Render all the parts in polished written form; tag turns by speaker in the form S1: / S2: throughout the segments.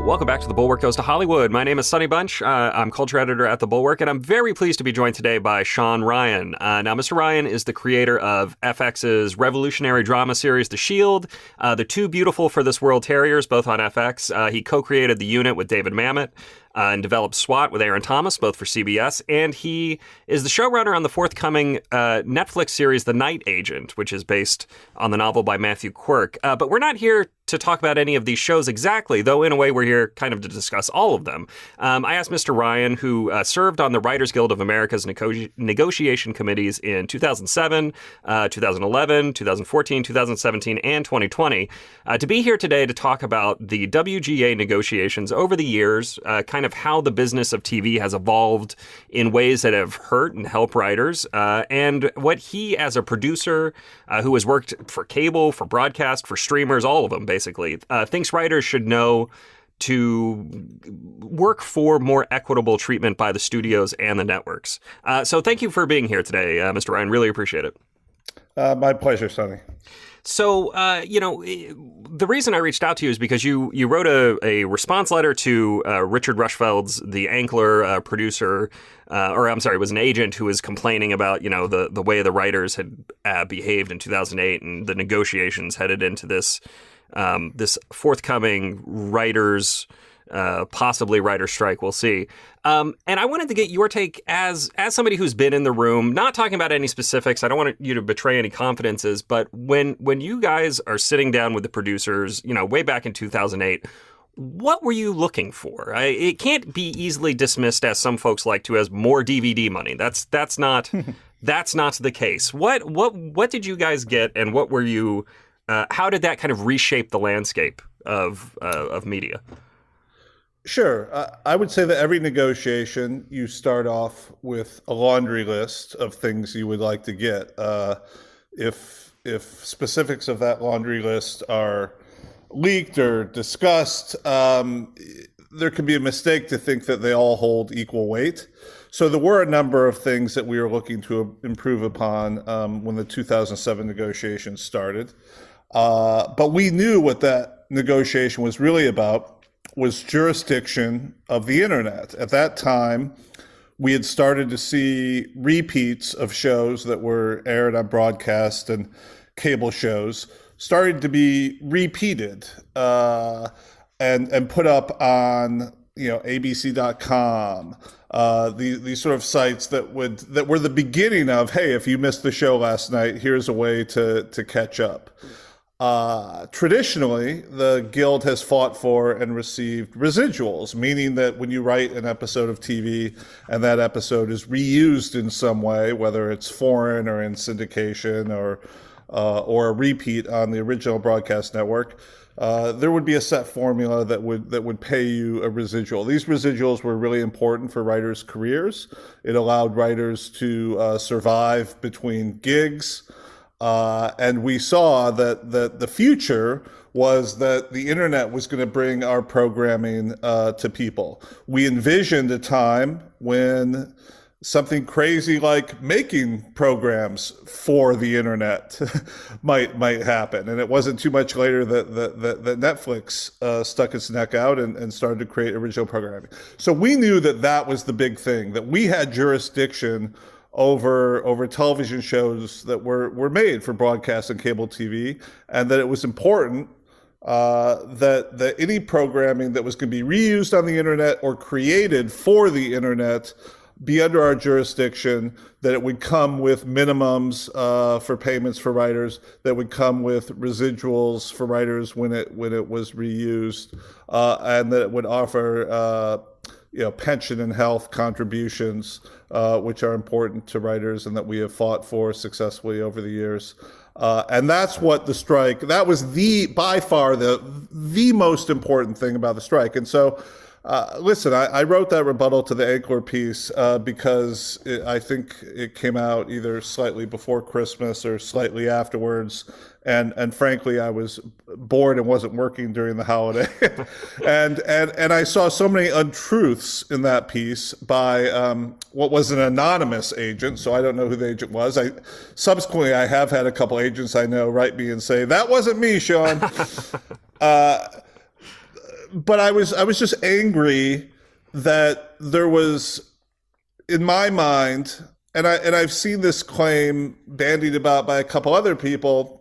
S1: Welcome back to The Bulwark Goes to Hollywood. My name is Sonny Bunch. I'm culture editor at The Bulwark, and I'm very pleased to be joined today by Shawn Ryan. Now, Mr. Ryan is the creator of FX's revolutionary drama series, The Shield, The Too Beautiful for This World Terriers, both on FX. He co-created The Unit with David Mamet and developed SWAT with Aaron Thomas, both for CBS. And he is the showrunner on the forthcoming Netflix series, The Night Agent, which is based on the novel by Matthew Quirk. But we're not here to talk about any of these shows exactly, though in a way we're here kind of to discuss all of them. I asked Mr. Ryan, who served on the Writers Guild of America's negotiation committees in 2007, 2011, 2014, 2017, and 2020, to be here today to talk about the WGA negotiations over the years, kind of how the business of TV has evolved in ways that have hurt and helped writers, and what he, as a producer who has worked for cable, for broadcast, for streamers, all of them basically, thinks writers should know to work for more equitable treatment by the studios and the networks. So thank you for being here today, Mr. Ryan. Really appreciate it.
S2: My pleasure, Sonny.
S1: So, the reason I reached out to you is because you wrote a response letter to Richard Rushfeld's The Ankler producer, was an agent who was complaining about, the way the writers had behaved in 2008 and the negotiations headed into this forthcoming writers, possibly writer strike. We'll see. And I wanted to get your take as somebody who's been in the room, not talking about any specifics. I don't want you to betray any confidences, but when you guys are sitting down with the producers, way back in 2008, what were you looking for? It can't be easily dismissed, as some folks like to, as more DVD money. That's not that's not the case. What did you guys get, and what were you? How did that kind of reshape the landscape of media?
S2: Sure. I would say that every negotiation, you start off with a laundry list of things you would like to get. If specifics of that laundry list are leaked or discussed, there can be a mistake to think that they all hold equal weight. So there were a number of things that we were looking to improve upon when the 2007 negotiations started. But we knew what that negotiation was really about was jurisdiction of the internet. At that time, we had started to see repeats of shows that were aired on broadcast and cable shows started to be repeated and put up on ABC.com. These sort of sites that were the beginning of, hey, if you missed the show last night, here's a way to catch up. Traditionally, the Guild has fought for and received residuals, meaning that when you write an episode of TV and that episode is reused in some way, whether it's foreign or in syndication or a repeat on the original broadcast network, there would be a set formula that would pay you a residual. These residuals were really important for writers' careers. It allowed writers to survive between gigs. And we saw that the future was that the internet was going to bring our programming to people. We envisioned a time when something crazy like making programs for the internet might happen. And it wasn't too much later that Netflix stuck its neck out and started to create original programming. So we knew that was the big thing, that we had jurisdiction over television shows that were made for broadcast and cable TV, and that it was important that any programming that was going to be reused on the internet or created for the internet be under our jurisdiction, that it would come with minimums for payments for writers, that would come with residuals for writers when it was reused, and that it would offer pension and health contributions, which are important to writers and that we have fought for successfully over the years. And that's what the strike, that was by far the most important thing about the strike. And so Listen, I wrote that rebuttal to the Ankler piece because I think it came out either slightly before Christmas or slightly afterwards. And frankly, I was bored and wasn't working during the holiday. and I saw so many untruths in that piece by what was an anonymous agent. So I don't know who the agent was. Subsequently, I have had a couple agents I know write me and say, that wasn't me, Shawn. But I was just angry that there was, in my mind, and I've seen this claim bandied about by a couple other people,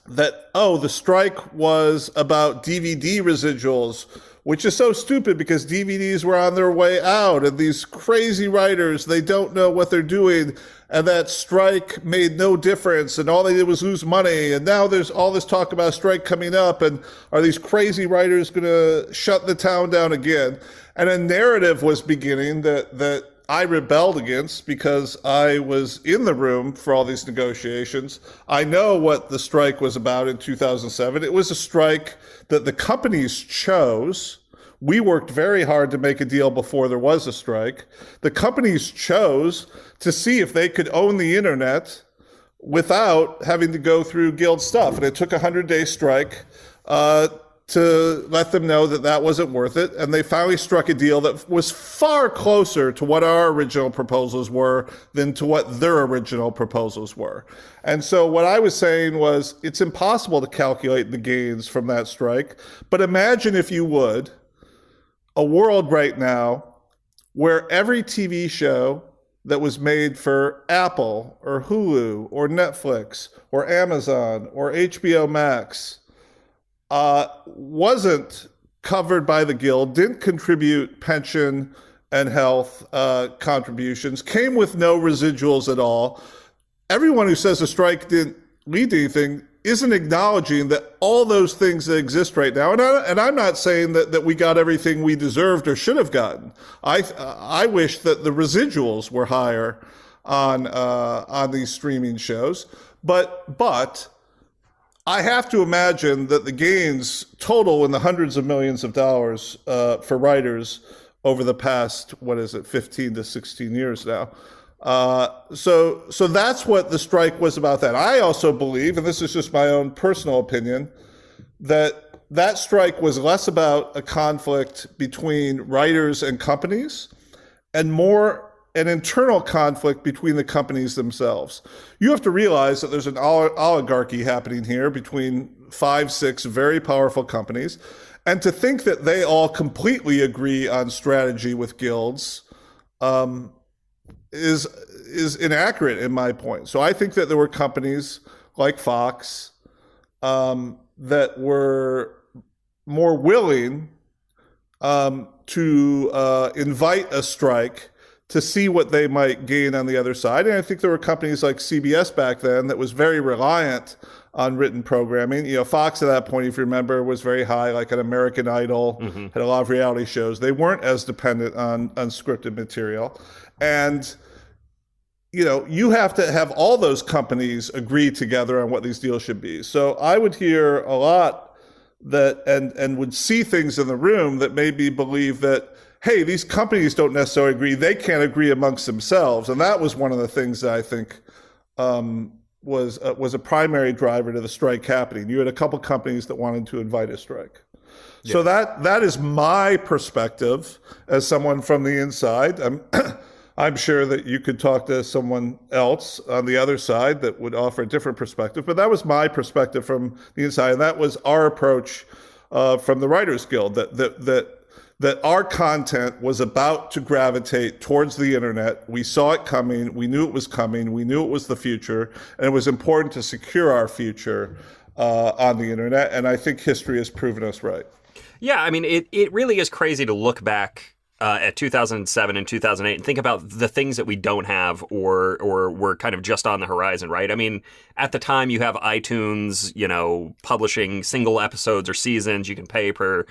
S2: that, the strike was about DVD residuals, which is so stupid because DVDs were on their way out and these crazy writers, they don't know what they're doing, and that strike made no difference and all they did was lose money, and now there's all this talk about a strike coming up, and are these crazy writers going to shut the town down again? And a narrative was beginning that I rebelled against because I was in the room for all these negotiations. I know what the strike was about in 2007. It was a strike that the companies chose. We worked very hard to make a deal before there was a strike. The companies chose to see if they could own the internet without having to go through guild stuff. And it took a 100-day strike to let them know that that wasn't worth it. And they finally struck a deal that was far closer to what our original proposals were than to what their original proposals were. And so what I was saying was, it's impossible to calculate the gains from that strike. But imagine, if you would, a world right now where every TV show that was made for Apple or Hulu or Netflix or Amazon or HBO Max wasn't covered by the guild, didn't contribute pension and health contributions, came with no residuals at all. Everyone who says the strike didn't lead to anything isn't acknowledging that all those things that exist right now, and I'm not saying that we got everything we deserved or should have gotten. I wish that the residuals were higher on these streaming shows, but I have to imagine that the gains total in the hundreds of millions of dollars for writers over the past, 15 to 16 years now. So that's what the strike was about. That I also believe, and this is just my own personal opinion, that strike was less about a conflict between writers and companies and more an internal conflict between the companies themselves. You have to realize that there's an oligarchy happening here between 5, 6 very powerful companies. And to think that they all completely agree on strategy with guilds is inaccurate in my point. So I think that there were companies like Fox that were more willing to invite a strike to see what they might gain on the other side. And I think there were companies like CBS back then that was very reliant on written programming. Fox at that point, if you remember, was very high, like an American Idol, had a lot of reality shows. They weren't as dependent on unscripted material. And, you have to have all those companies agree together on what these deals should be. So I would hear a lot that, and would see things in the room that made me believe that, hey, these companies don't necessarily agree. They can't agree amongst themselves. And that was one of the things that I think was a primary driver to the strike happening. You had a couple companies that wanted to invite a strike. Yeah. So that is my perspective as someone from the inside. I'm sure that you could talk to someone else on the other side that would offer a different perspective, but that was my perspective from the inside. And that was our approach from the Writers Guild, that our content was about to gravitate towards the internet. We saw it coming. We knew it was coming. We knew it was the future. And it was important to secure our future on the internet. And I think history has proven us right.
S1: Yeah, I mean, it really is crazy to look back at 2007 and 2008 and think about the things that we don't have or were kind of just on the horizon, right? I mean, at the time you have iTunes, publishing single episodes or seasons. You can pay per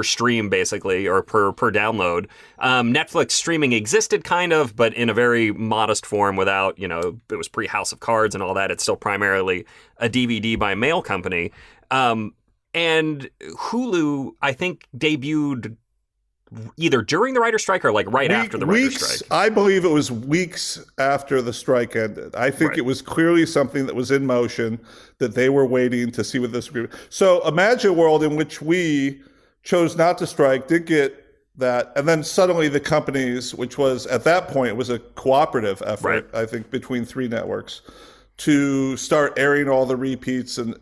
S1: stream, basically, or per download. Netflix streaming existed kind of, but in a very modest form without, it was pre-House of Cards and all that. It's still primarily a DVD by mail company. And Hulu, I think, debuted either during the writer's strike or like right after the writer's strike.
S2: I believe it was weeks after the strike ended. I think it was clearly something that was in motion, that they were waiting to see what this agreement. So imagine a world in which we chose not to strike, did get that, and then suddenly the companies, which was at that point, it was a cooperative effort, I think, between three networks, to start airing all the repeats. And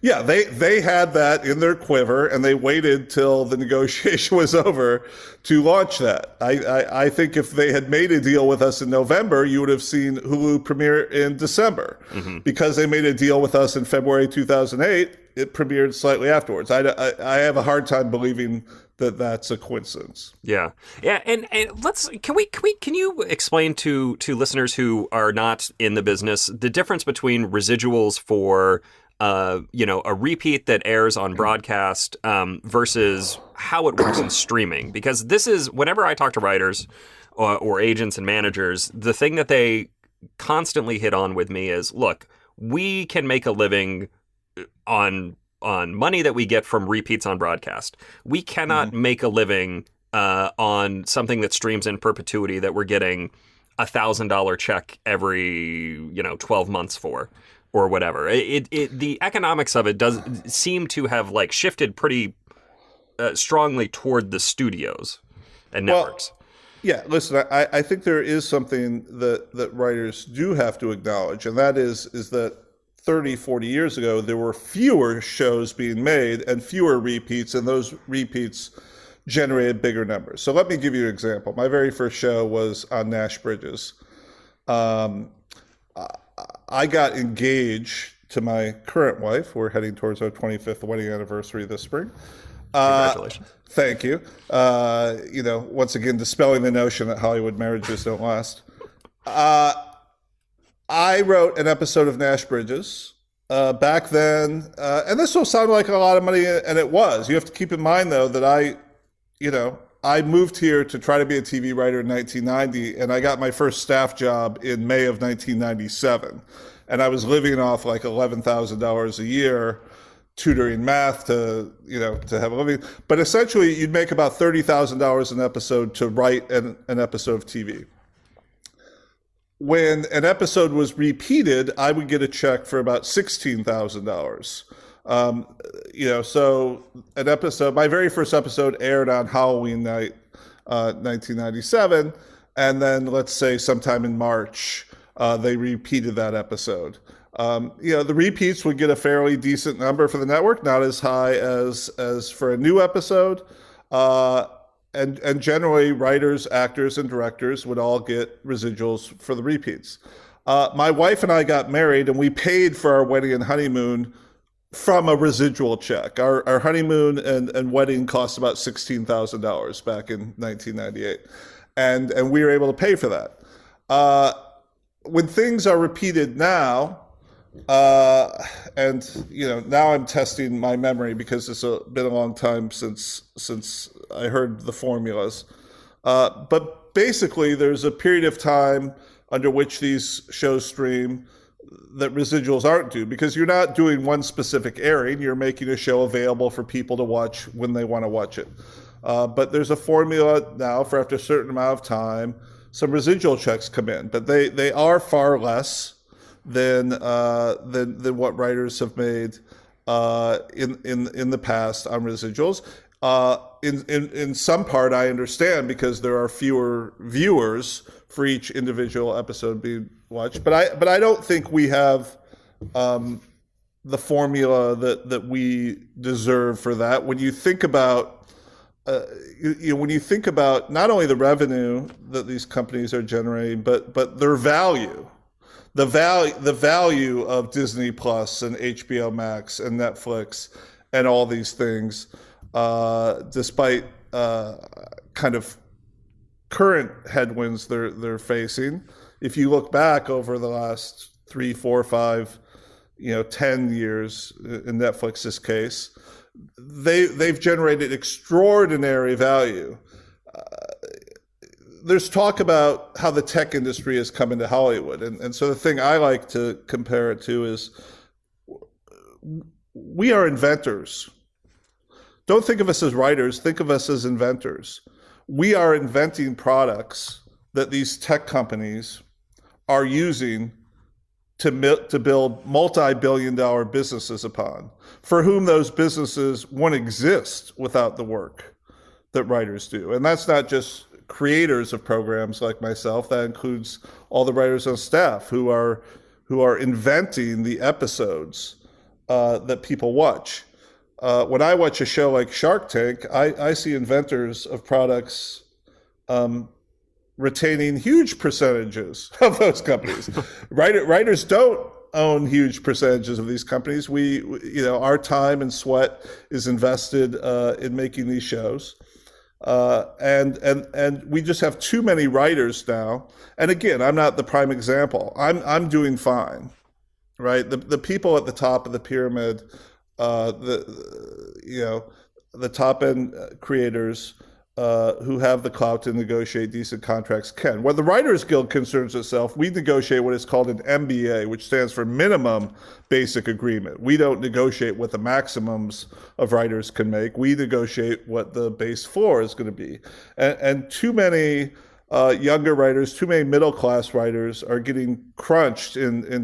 S2: yeah, they had that in their quiver, and they waited till the negotiation was over to launch that. I think if they had made a deal with us in November, you would have seen Hulu premiere in December. Because they made a deal with us in February 2008, it premiered slightly afterwards. I have a hard time believing that that's a coincidence.
S1: Yeah. And can you explain to listeners who are not in the business the difference between residuals for a repeat that airs on broadcast versus how it works in streaming? Because this is, whenever I talk to writers or agents and managers, the thing that they constantly hit on with me is, look, we can make a living on money that we get from repeats on broadcast. We cannot make a living on something that streams in perpetuity that we're getting $1,000 check every 12 months for, or whatever. The economics of it does seem to have like shifted pretty strongly toward the studios and networks.
S2: Well, yeah, listen, I think there is something that writers do have to acknowledge, and that is that 30, 40 years ago, there were fewer shows being made and fewer repeats, and those repeats generated bigger numbers. So let me give you an example. My very first show was on Nash Bridges. I got engaged to my current wife. We're heading towards our 25th wedding anniversary this spring.
S1: Congratulations.
S2: Thank you. Once again, dispelling the notion that Hollywood marriages don't last. I wrote an episode of Nash Bridges back then, and this will sound like a lot of money, and it was. You have to keep in mind, though, that I moved here to try to be a TV writer in 1990, and I got my first staff job in May of 1997. And I was living off like $11,000 a year, tutoring math to have a living. But essentially, you'd make about $30,000 an episode to write an episode of TV. When an episode was repeated, I would get a check for about $16,000. So an episode, my very first episode aired on Halloween night, 1997. And then let's say sometime in March, they repeated that episode. The repeats would get a fairly decent number for the network, not as high as for a new episode. And generally, writers, actors, and directors would all get residuals for the repeats. My wife and I got married, and we paid for our wedding and honeymoon from a residual check. Our honeymoon and wedding cost about $16,000 back in 1998. And we were able to pay for that. When things are repeated now, now I'm testing my memory because it's been a long time since I heard the formulas. But basically, there's a period of time under which these shows stream that residuals aren't due, because you're not doing one specific airing. You're making a show available for people to watch when they want to watch it. But there's a formula now for after a certain amount of time, some residual checks come in, but they are far less than what writers have made in the past on residuals. In some part, I understand, because there are fewer viewers for each individual episode being watched. But I don't think we have the formula that we deserve for that. When you think about when you think about not only the revenue that these companies are generating, but their value. The value of Disney Plus and HBO Max and Netflix and all these things, despite kind of current headwinds they're facing. If you look back over the last 3, 4, 5, 10 years in Netflix's case, they've generated extraordinary value. There's talk about how the tech industry has come into Hollywood. And so the thing I like to compare it to is we are inventors. Don't think of us as writers, think of us as inventors. we are inventing products that these tech companies are using to build multi-billion-dollar businesses upon, for whom those businesses won't exist without the work that writers do. And that's not just creators of programs like myself. That includes all the writers on staff who are inventing the episodes that people watch. When I watch a show like Shark Tank, I see inventors of products retaining huge percentages of those companies. Writers don't own huge percentages of these companies. Our time and sweat is invested in making these shows. And we just have too many writers now. And again, I'm not the prime example. I'm doing fine, right? The people at the top of the pyramid, the top end creators who have the clout to negotiate decent contracts can. Where the Writers Guild concerns itself, we negotiate what is called an MBA, which stands for Minimum Basic Agreement. We don't negotiate what the maximums of writers can make. We negotiate what the base floor is going to be. And too many younger writers, too many middle-class writers are getting crunched in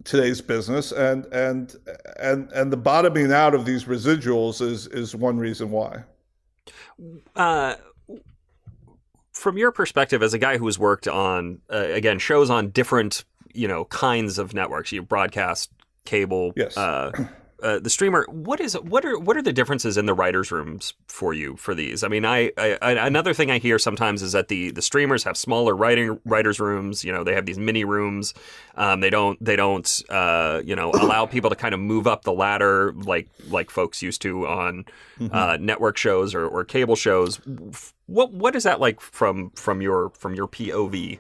S2: today's business, and the bottoming out of these residuals is one reason why.
S1: From your perspective, as a guy who has worked on again shows on different kinds of networks, you broadcast, cable,
S2: yes.
S1: The streamer, what are the differences in the writers' rooms for you for these? I mean, I another thing I hear sometimes is that the streamers have smaller writers' rooms. They have these mini rooms. They don't allow people to kind of move up the ladder like folks used to on network shows or cable shows. What is that like from your POV?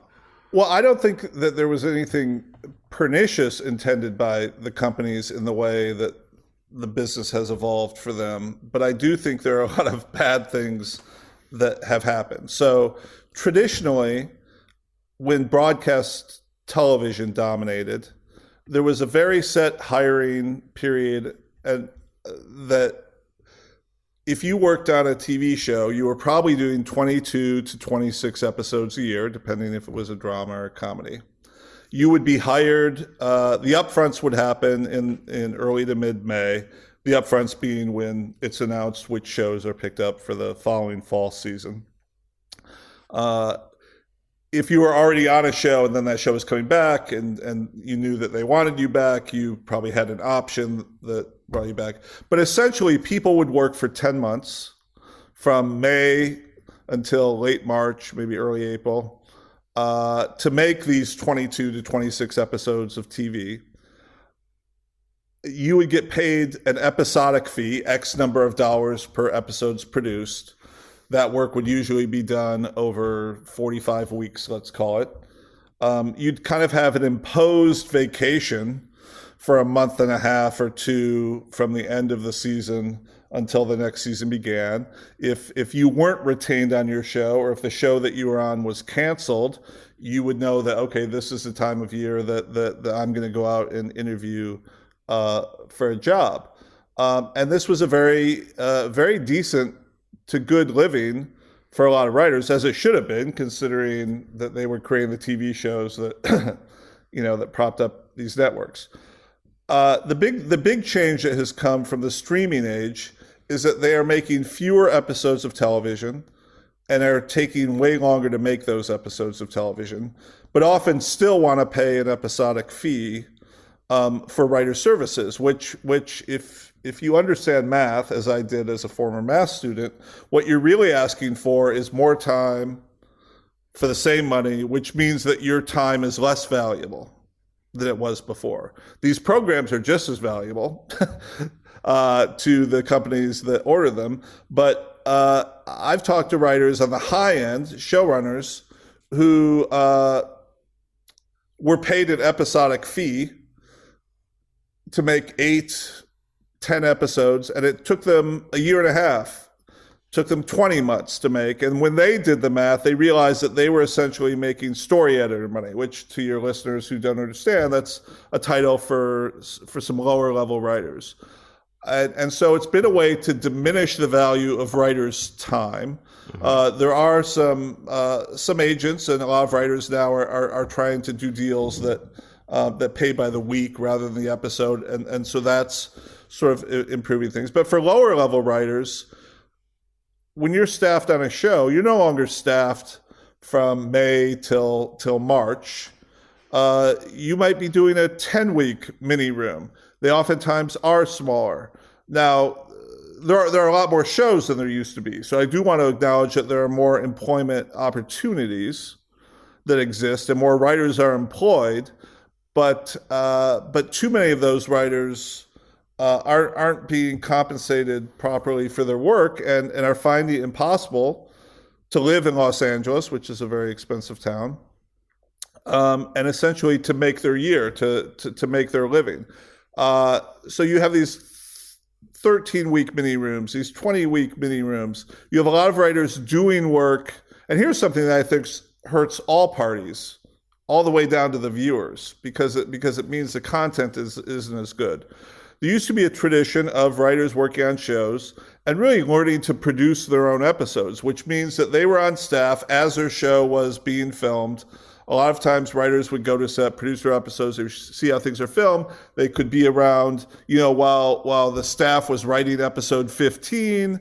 S2: Well, I don't think that there was anything pernicious intended by the companies in the way that the business has evolved for them. But I do think there are a lot of bad things that have happened. So traditionally, when broadcast television dominated, there was a very set hiring period, and that if you worked on a TV show, you were probably doing 22 to 26 episodes a year, depending if it was a drama or a comedy. You would be hired. The upfronts would happen in early to mid-May. The upfronts being when it's announced which shows are picked up for the following fall season. If you were already on a show and then that show was coming back and you knew that they wanted you back, you probably had an option that brought you back. But essentially, people would work for 10 months from May until late March, maybe early April, to make these 22 to 26 episodes of TV. You would get paid an episodic fee, X number of dollars per episodes produced. That work would usually be done over 45 weeks, let's call it. You'd kind of have an imposed vacation for a month and a half or two from the end of the season until the next season began. If you weren't retained on your show, or if the show that you were on was canceled, you would know that, okay, this is the time of year that I'm going to go out and interview for a job. And this was a very decent to good living for a lot of writers, as it should have been, considering that they were creating the TV shows that that propped up these networks. The big change that has come from the streaming age is that they are making fewer episodes of television and are taking way longer to make those episodes of television, but often still want to pay an episodic fee for writer services, which if you understand math, as I did as a former math student, what you're really asking for is more time for the same money, which means that your time is less valuable than it was before. These programs are just as valuable to the companies that order them, but I've talked to writers on the high end, showrunners, who were paid an episodic fee to make 8-10 episodes, and it took them a year and a half, took them 20 months to make. And when they did the math, they realized that they were essentially making story editor money, which, to your listeners who don't understand, that's a title for some lower level writers. And so it's been a way to diminish the value of writers' time. There are some agents and a lot of writers now are trying to do deals that pay by the week rather than the episode, and so that's sort of improving things. But for lower level writers, when you're staffed on a show, you're no longer staffed from May till March. You might be doing a 10-week mini room. They oftentimes are smaller. Now, there are a lot more shows than there used to be. So I do want to acknowledge that there are more employment opportunities that exist and more writers are employed. But too many of those writers aren't being compensated properly for their work and are finding it impossible to live in Los Angeles, which is a very expensive town, and essentially to make their year, to make their living. So you have these 13-week mini rooms, these 20-week mini rooms. You have a lot of writers doing work. And here's something that I think hurts all parties, all the way down to the viewers, because it means the content isn't as good. There used to be a tradition of writers working on shows and really learning to produce their own episodes, which means that they were on staff as their show was being filmed. A lot of times writers would go to set, produce their episodes, they see how things are filmed. They could be around, while the staff was writing episode 15,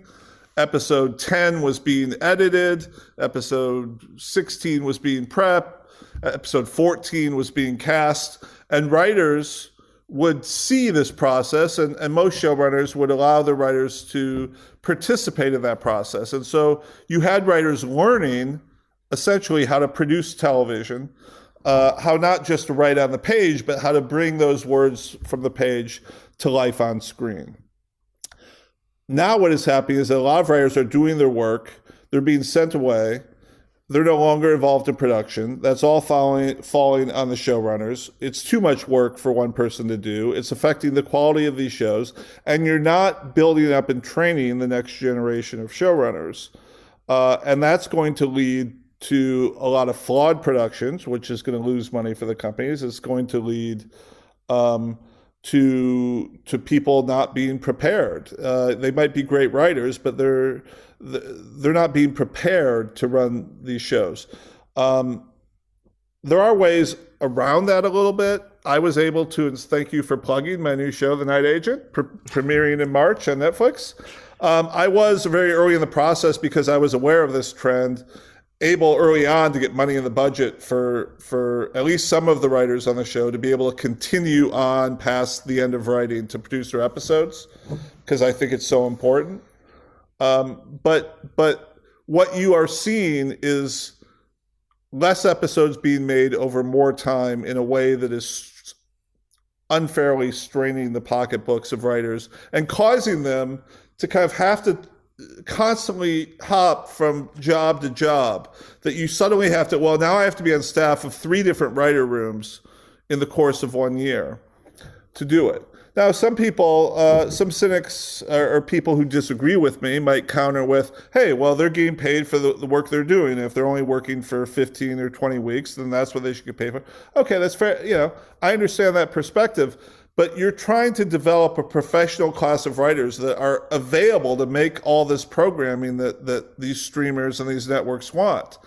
S2: episode 10 was being edited, episode 16 was being prepped, episode 14 was being cast, and writers would see this process, and most showrunners would allow the writers to participate in that process. And so you had writers learning essentially how to produce television, how not just to write on the page, but how to bring those words from the page to life on screen. Now what is happening is that a lot of writers are doing their work, they're being sent away, they're no longer involved in production. That's all falling on the showrunners. It's too much work for one person to do. It's affecting the quality of these shows, and you're not building up and training the next generation of showrunners. And that's going to lead to a lot of flawed productions, which is going to lose money for the companies. It's going to lead to people not being prepared. They might be great writers, but they're not being prepared to run these shows. There are ways around that a little bit. I was able to, and thank you for plugging my new show, The Night Agent, premiering in March on Netflix. I was very early in the process because I was aware of this trend, able early on to get money in the budget for at least some of the writers on the show to be able to continue on past the end of writing to produce their episodes, because I think it's so important. But what you are seeing is less episodes being made over more time in a way that is unfairly straining the pocketbooks of writers and causing them to kind of have to constantly hop from job to job, that you suddenly have to, well, now I have to be on staff of 3 different writer rooms in the course of 1 year to do it. Now, some people, some cynics or people who disagree with me might counter with, hey, well, they're getting paid for the work they're doing. If they're only working for 15 or 20 weeks, then that's what they should get paid for. Okay, that's fair. I understand that perspective. But you're trying to develop a professional class of writers that are available to make all this programming that these streamers and these networks want.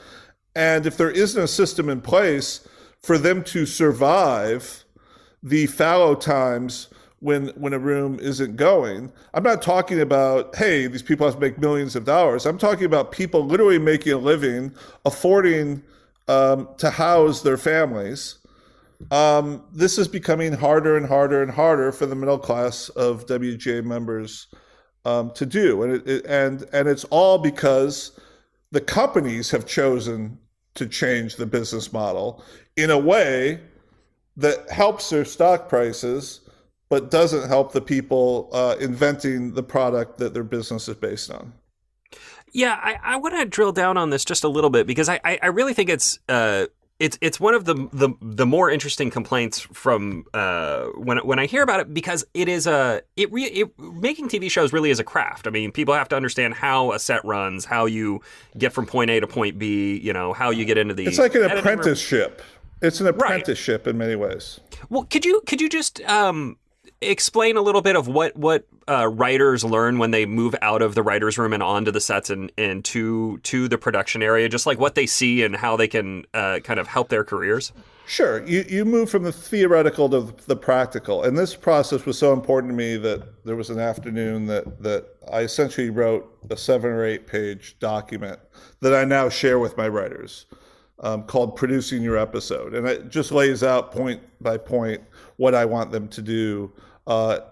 S2: And if there isn't a system in place for them to survive the fallow times when a room isn't going, I'm not talking about, hey, these people have to make millions of dollars. I'm talking about people literally making a living, affording to house their families. This is becoming harder and harder and harder for the middle class of WGA members to do, and it's all because the companies have chosen to change the business model in a way that helps their stock prices, but doesn't help the people inventing the product that their business is based on.
S1: Yeah, I want to drill down on this just a little bit, because I really think it's one of the more interesting complaints from when I hear about it, because it is making TV shows really is a craft. I mean, people have to understand how a set runs, how you get from point A to point B, how you get into the.
S2: It's like an apprenticeship. It's an apprenticeship in many ways.
S1: Well, could you just Explain a little bit of what writers learn when they move out of the writer's room and onto the sets and to the production area, just like what they see and how they can kind of help their careers.
S2: Sure. You move from the theoretical to the practical. And this process was so important to me that there was an afternoon that I essentially wrote a 7 or 8 page document that I now share with my writers, called Producing Your Episode. And it just lays out point by point what I want them to do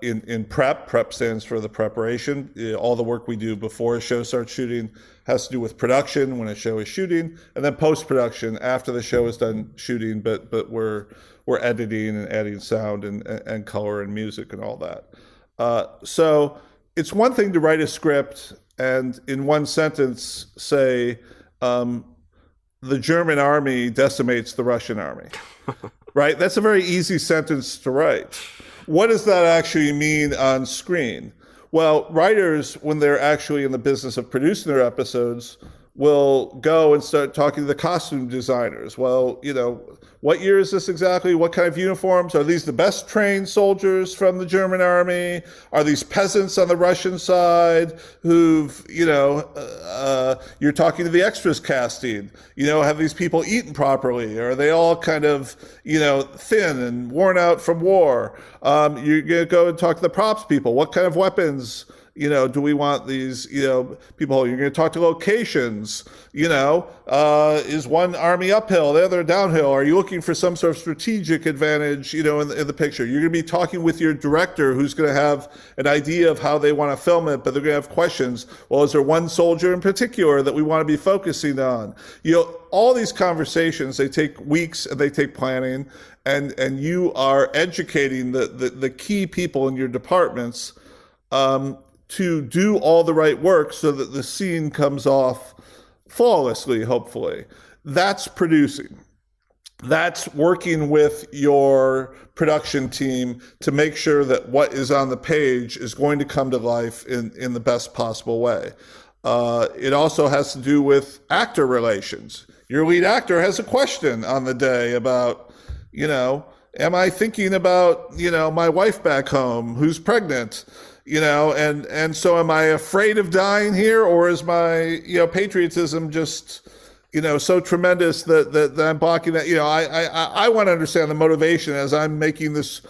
S2: in prep. Prep stands for the preparation. All the work we do before a show starts shooting has to do with production when a show is shooting, and then post-production after the show is done shooting, but we're editing and adding sound and color and music and all that. So it's one thing to write a script and in one sentence say, the German army decimates the Russian army, right? That's a very easy sentence to write. What does that actually mean on screen? Well, writers, when they're actually in the business of producing their episodes, will go and start talking to the costume designers. Well, what year is this exactly? What kind of uniforms? Are these the best trained soldiers from the German army? Are these peasants on the Russian side who've, you're talking to the extras casting, have these people eaten properly? Are they all kind of, thin and worn out from war? You're going to go and talk to the props people. What kind of weapons do we want these, people? You're going to talk to locations, is one army uphill, the other downhill? Are you looking for some sort of strategic advantage, in the picture? You're going to be talking with your director who's going to have an idea of how they want to film it, but they're going to have questions. Well, is there one soldier in particular that we want to be focusing on? All these conversations, they take weeks and they take planning, and you are educating the key people in your departments, to do all the right work so that the scene comes off flawlessly, hopefully. That's producing. That's working with your production team to make sure that what is on the page is going to come to life in the best possible way. It also has to do with actor relations. Your lead actor has a question on the day about, am I thinking about, my wife back home who's pregnant? And so am I afraid of dying here, or is my, patriotism just, so tremendous that I'm blocking that? I want to understand the motivation as I'm making this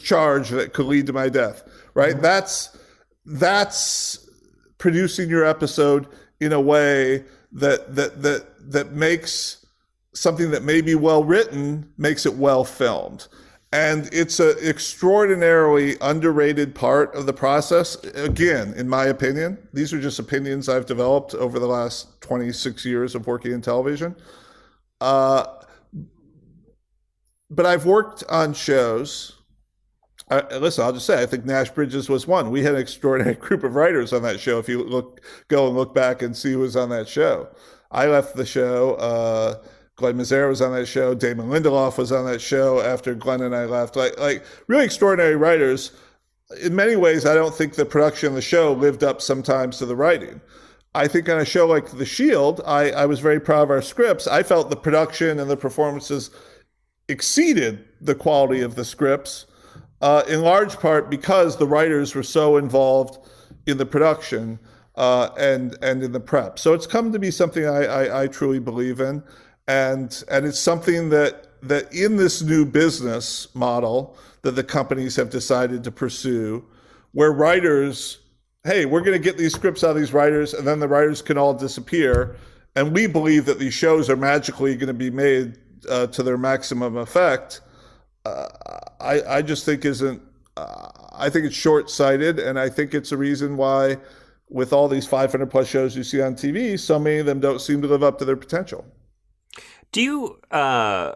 S2: charge that could lead to my death, right? Mm-hmm. That's producing your episode in a way that makes something that may be well written, makes it well filmed. And it's an extraordinarily underrated part of the process. Again, in my opinion, these are just opinions I've developed over the last 26 years of working in television. But I've worked on shows. Listen, I'll just say, I think Nash Bridges was one. We had an extraordinary group of writers on that show. If you go and look back and see who was on that show. I left the show. Glenn Mazzara was on that show. Damon Lindelof was on that show after Glenn and I left. Like really extraordinary writers. In many ways, I don't think the production of the show lived up sometimes to the writing. I think on a show like The Shield, I was very proud of our scripts. I felt the production and the performances exceeded the quality of the scripts, in large part because the writers were so involved in the production and in the prep. So it's come to be something I truly believe in. And it's something that in this new business model that the companies have decided to pursue, where writers, hey, we're going to get these scripts out of these writers, and then the writers can all disappear. And we believe that these shows are magically going to be made to their maximum effect. I just think I think it's short-sighted, and I think it's a reason why, with all these 500 plus shows you see on TV, so many of them don't seem to live up to their potential.
S1: Do you, I'm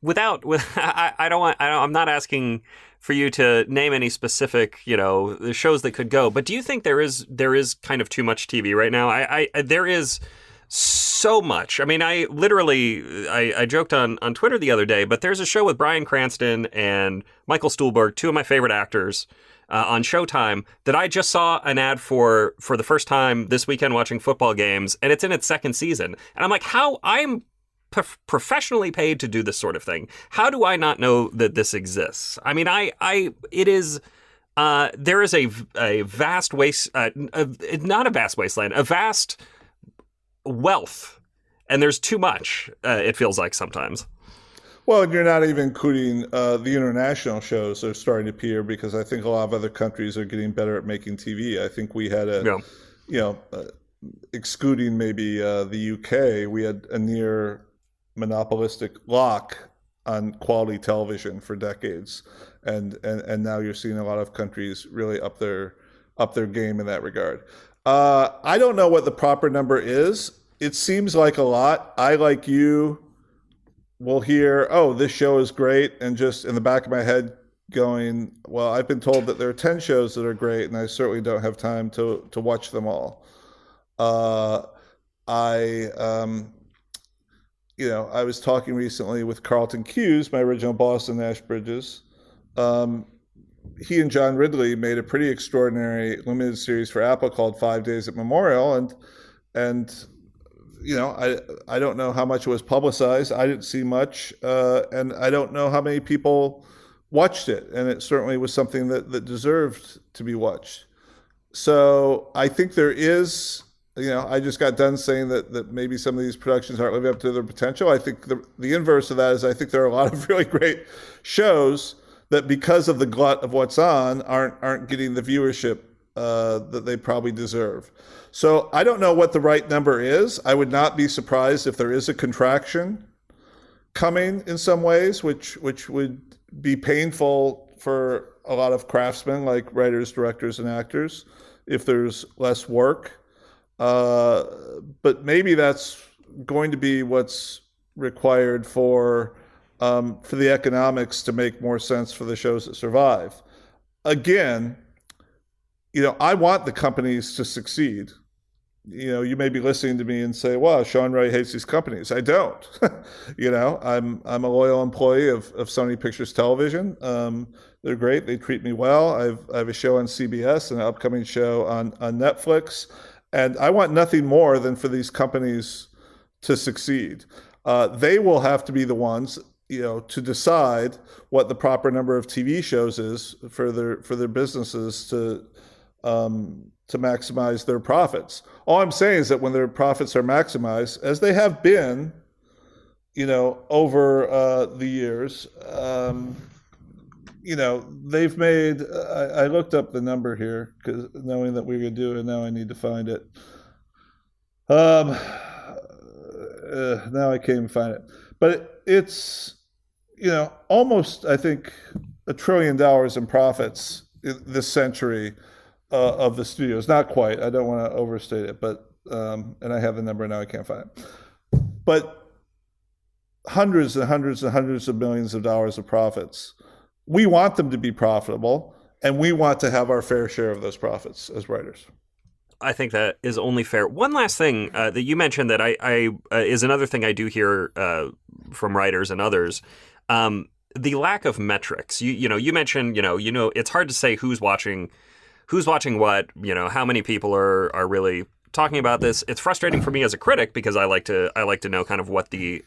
S1: not asking for you to name any specific, the shows that could go, but do you think there is kind of too much TV right now? There is so much. I mean, I joked on Twitter the other day, but there's a show with Bryan Cranston and Michael Stuhlbarg, two of my favorite actors, on Showtime that I just saw an ad for the first time this weekend watching football games, and it's in its second season. And I'm like, professionally paid to do this sort of thing. How do I not know that this exists? I mean, it is. There is a vast waste, not a vast wasteland, a vast wealth, and there's too much. It feels like sometimes.
S2: Well, and you're not even including the international shows that are starting to appear, because I think a lot of other countries are getting better at making TV. I think we had excluding maybe the UK, we had a near monopolistic lock on quality television for decades, and now you're seeing a lot of countries really up their game in that regard. I don't know what the proper number is. It seems like a lot. I, like you, will hear, oh, this show is great, and just in the back of my head going, well, I've been told that there are 10 shows that are great, and I certainly don't have time to watch them all. I was talking recently with Carlton Cuse, my original boss in Nash Bridges. He and John Ridley made a pretty extraordinary limited series for Apple called 5 Days at Memorial, and I don't know how much it was publicized. I didn't see much, and I don't know how many people watched it, and it certainly was something that deserved to be watched. So I think there is, I just got done saying that maybe some of these productions aren't living up to their potential. I think the inverse of that is I think there are a lot of really great shows that, because of the glut of what's on, aren't getting the viewership that they probably deserve. So I don't know what the right number is. I would not be surprised if there is a contraction coming in some ways, which would be painful for a lot of craftsmen like writers, directors, and actors if there's less work. But maybe that's going to be what's required for the economics to make more sense for the shows that survive. Again, I want the companies to succeed. You may be listening to me and say, "Wow, Shawn really hates these companies." I don't. I'm a loyal employee of Sony Pictures Television. They're great. They treat me well. I have a show on CBS and an upcoming show on Netflix. And I want nothing more than for these companies to succeed. They will have to be the ones, to decide what the proper number of TV shows is for their businesses to maximize their profits. All I'm saying is that when their profits are maximized, as they have been, over the years, they've made, I looked up the number here because knowing that we were going to do it, now I need to find it. Now I can't even find it. But it's, almost, I think, $1 trillion in profits this century of the studios. Not quite. I don't want to overstate it, but, and I have the number now, I can't find it. But hundreds and hundreds and hundreds of millions of dollars of profits. We want them to be profitable, and we want to have our fair share of those profits as writers.
S1: I think that is only fair. One last thing that you mentioned that I is another thing I do hear from writers and others. The lack of metrics. You mentioned, it's hard to say who's watching what, how many people are really talking about this. It's frustrating for me as a critic because I like to know kind of what the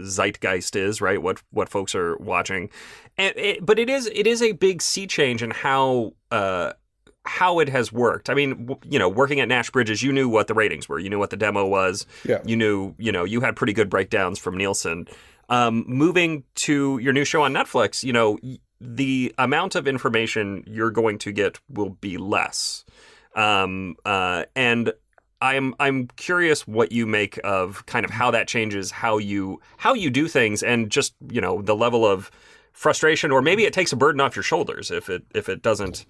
S1: zeitgeist is, right? What folks are watching, but it is a big sea change in how it has worked. I mean, working at Nash Bridges, you knew what the ratings were, you knew what the demo was,
S2: yeah.
S1: You knew, you had pretty good breakdowns from Nielsen. Moving to your new show on Netflix, the amount of information you're going to get will be less. And I'm curious what you make of kind of how that changes how you do things, and just the level of frustration, or maybe it takes a burden off your shoulders if it doesn't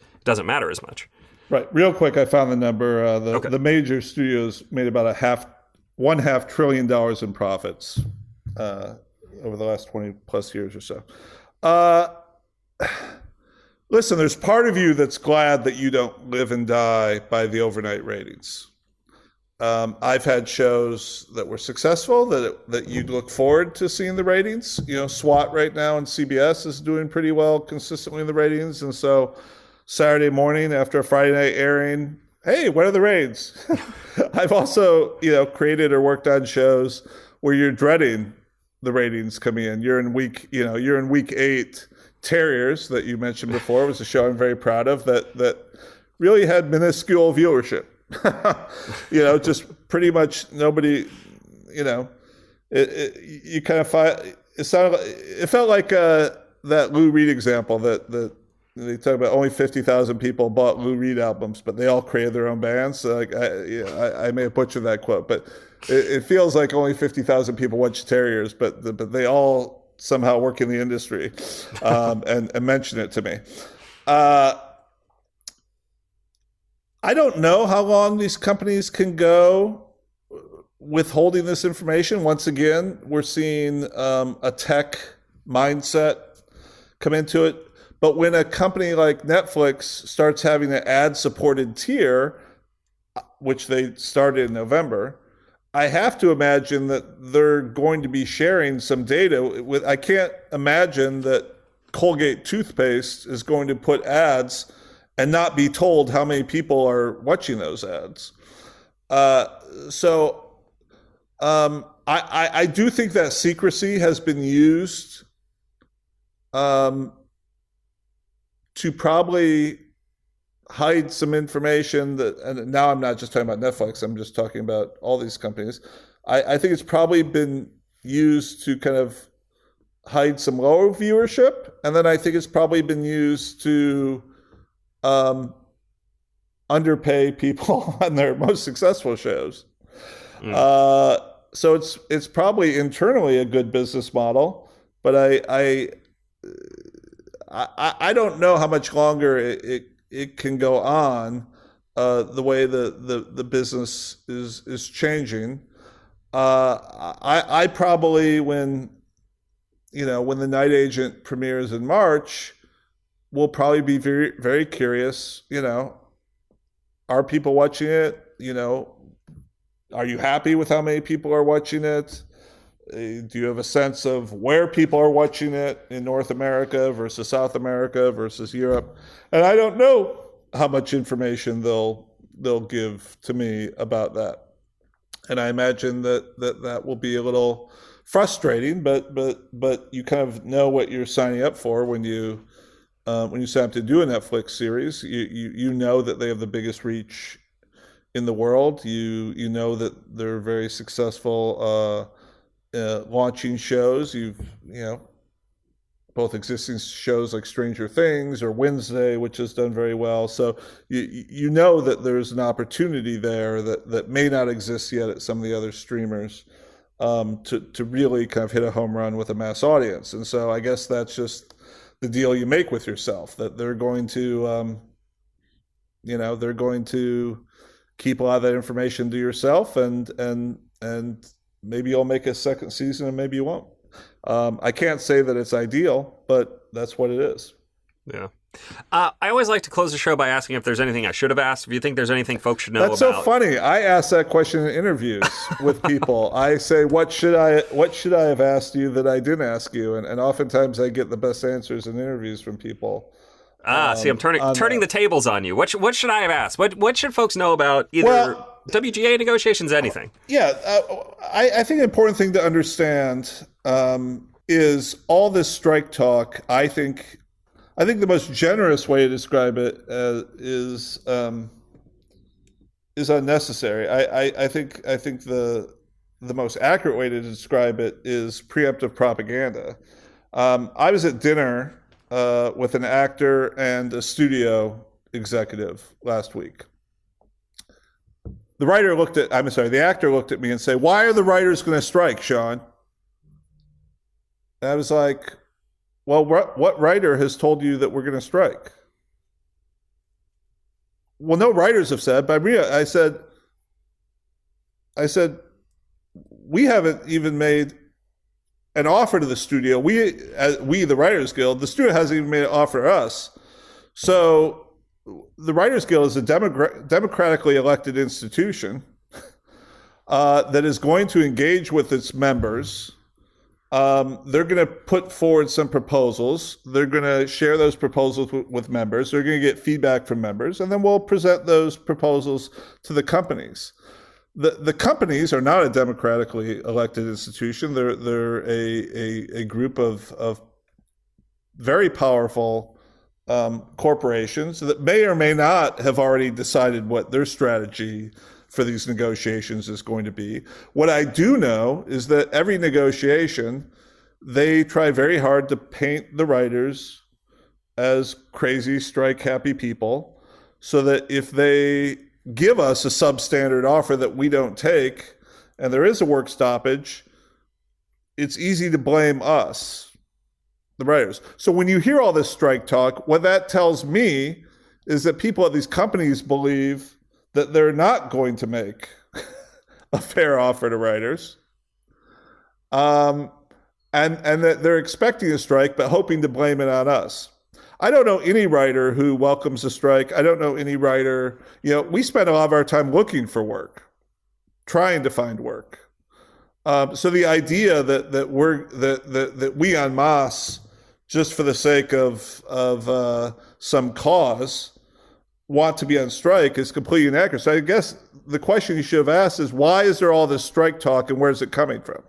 S1: matter as much.
S2: Right. Real quick, I found the number.
S1: Okay.
S2: The major studios made about $1.5 trillion in profits over the last 20 plus years or so. Listen, there's part of you that's glad that you don't live and die by the overnight ratings. I've had shows that were successful that you'd look forward to seeing the ratings. SWAT right now on CBS is doing pretty well consistently in the ratings. And so Saturday morning after a Friday night airing, hey, what are the ratings? I've also, created or worked on shows where you're dreading the ratings coming in. You're in week 8. Terriers, that you mentioned before, was a show I'm very proud of that really had minuscule viewership. Just pretty much nobody. You kind of find it felt like that Lou Reed example that they talk about. Only 50,000 people bought Lou Reed albums, but they all created their own bands. So I may have butchered that quote, but it feels like only 50,000 people watch Terriers, but they all somehow work in the industry and mention it to me. I don't know how long these companies can go withholding this information. Once again, we're seeing a tech mindset come into it. But when a company like Netflix starts having an ad-supported tier, which they started in November, I have to imagine that they're going to be sharing some data with. I can't imagine that Colgate toothpaste is going to put ads and not be told how many people are watching those ads. So I do think that secrecy has been used to probably hide some information and now I'm not just talking about Netflix, I'm just talking about all these companies. I think it's probably been used to kind of hide some lower viewership, and then I think it's probably been used to underpay people on their most successful shows. So it's probably internally a good business model, but I don't know how much longer it can go on the way the business is changing. I probably when the Night Agent premieres in March, will probably be very, very curious. Are people watching it? Are you happy with how many people are watching it? Do you have a sense of where people are watching it in North America versus South America versus Europe? And I don't know how much information they'll give to me about that. And I imagine that will be a little frustrating, but you kind of know what you're signing up for when you sign up to do a Netflix series. You know that they have the biggest reach in the world. You know that they're very successful launching shows. Both existing shows like Stranger Things or Wednesday, which has done very well. So you know that there's an opportunity there that may not exist yet at some of the other streamers to really kind of hit a home run with a mass audience. And so I guess that's just the deal you make with yourself, that they're going to keep a lot of that information to yourself, and maybe you'll make a second season and maybe you won't. I can't say that it's ideal, but that's what it is.
S1: Yeah. I always like to close the show by asking if there's anything I should have asked. If you think there's anything folks should know
S2: That's
S1: about.
S2: so funny. I ask that question in interviews with people. I say, what should I have asked you that I didn't ask you? And oftentimes I get the best answers in interviews from people.
S1: See, I'm turning the tables on you. What should I have asked? What should folks know about either WGA negotiations, anything?
S2: Yeah, I think an important thing to understand is all this strike talk. I think the most generous way to describe it is unnecessary. I think the most accurate way to describe it is preemptive propaganda. I was at dinner with an actor and a studio executive last week. The actor looked at me and said, "Why are the writers going to strike, Shawn?" And I was like, "Well, what writer has told you that we're going to strike?" "Well, no writers have said." But I said, "We haven't even made an offer to the studio. We, the Writers Guild, the studio hasn't even made an offer to us." So the Writers Guild is a democratically elected institution that is going to engage with its members. They're going to put forward some proposals. They're going to share those proposals with members. They're going to get feedback from members, and then we'll present those proposals to the companies. The companies are not a democratically elected institution. They're a group of very powerful corporations that may or may not have already decided what their strategy for these negotiations is going to be. What I do know is that every negotiation, they try very hard to paint the writers as crazy, strike-happy people, so that if they give us a substandard offer that we don't take, and there is a work stoppage, it's easy to blame us, the writers. So when you hear all this strike talk, what that tells me is that people at these companies believe that they're not going to make a fair offer to writers, and that they're expecting a strike but hoping to blame it on us. I don't know any writer who welcomes a strike. I don't know any writer. We spend a lot of our time looking for work, trying to find work. So the idea that we en masse, just for the sake of some cause, want to be on strike is completely inaccurate. So I guess the question you should have asked is, why is there all this strike talk and where's it coming from?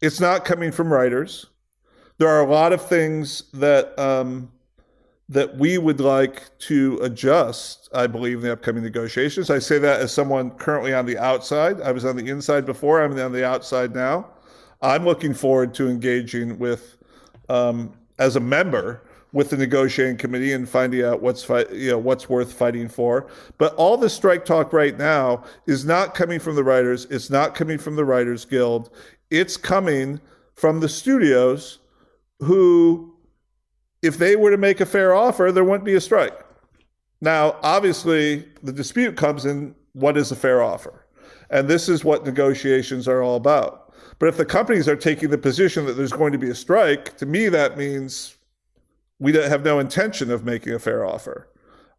S2: It's not coming from writers. There are a lot of things that we would like to adjust, I believe, in the upcoming negotiations. I say that as someone currently on the outside. I was on the inside before. I'm on the outside now. I'm looking forward to engaging with, as a member, with the negotiating committee and finding out what's worth fighting for. But all the strike talk right now is not coming from the writers. It's not coming from the Writers Guild. It's coming from the studios who, if they were to make a fair offer, there wouldn't be a strike. Now, obviously, the dispute comes in what is a fair offer. And this is what negotiations are all about. But if the companies are taking the position that there's going to be a strike, to me, that means we have no intention of making a fair offer.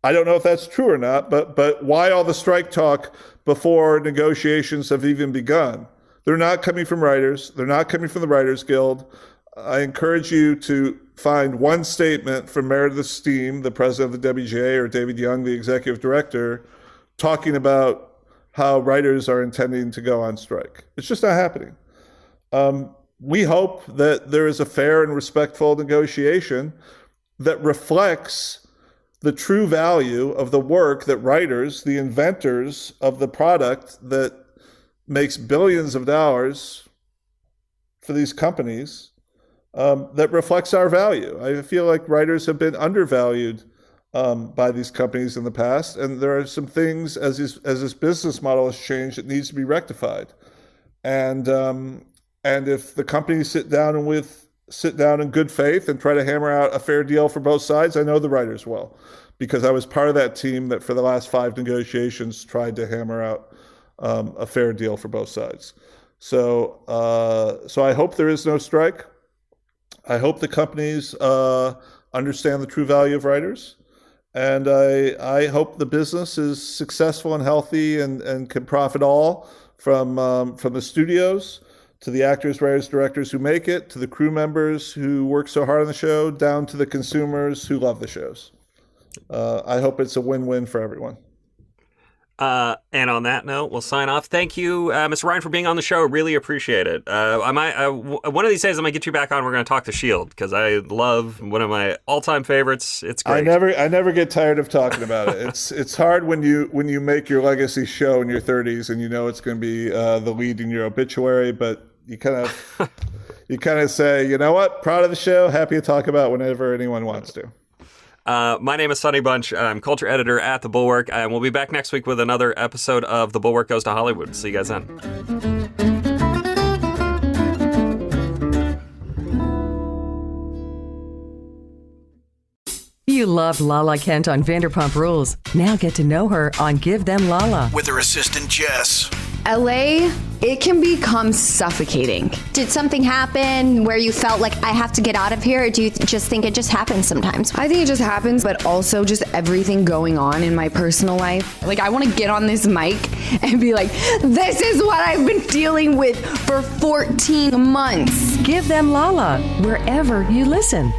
S2: I don't know if that's true or not, but why all the strike talk before negotiations have even begun? They're not coming from writers. They're not coming from the Writers Guild. I encourage you to find one statement from Meredith Steen, the president of the WGA, or David Young, the executive director, talking about how writers are intending to go on strike. It's just not happening. We hope that there is a fair and respectful negotiation that reflects the true value of the work that writers, the inventors of the product that makes billions of dollars for these companies, that reflects our value. I feel like writers have been undervalued by these companies in the past, and there are some things as this business model has changed that needs to be rectified. And if the companies sit down in good faith and try to hammer out a fair deal for both sides, I know the writers will, because I was part of that team that for the last 5 negotiations tried to hammer out a fair deal for both sides. So I hope there is no strike. I hope the companies understand the true value of writers. And I hope the business is successful and healthy and can profit all from the studios to the actors, writers, directors who make it, to the crew members who work so hard on the show, down to the consumers who love the shows. I hope it's a win-win for everyone.
S1: And on that note, we'll sign off. Thank you, Mr. Ryan, for being on the show. Really appreciate it. One of these days, I might get you back on. We're going to talk to S.H.I.E.L.D. because I love one of my all-time favorites. It's great.
S2: I never get tired of talking about it. It's hard when you make your legacy show in your 30s and you know it's going to be the lead in your obituary, but you kind of say, you know what, proud of the show, happy to talk about whenever anyone wants to.
S1: My name is Sonny Bunch. I'm culture editor at The Bulwark, and we'll be back next week with another episode of The Bulwark Goes to Hollywood. See you guys then.
S3: You loved Lala Kent on Vanderpump Rules. Now get to know her on Give Them Lala.
S4: With her assistant, Jess.
S5: LA, it can become suffocating.
S6: Did something happen where you felt like I have to get out of here, or do you just think it just happens sometimes?
S5: I think it just happens, but also just everything going on in my personal life. Like, I want to get on this mic and be like, this is what I've been dealing with for 14 months.
S3: Give Them Lala, wherever you listen.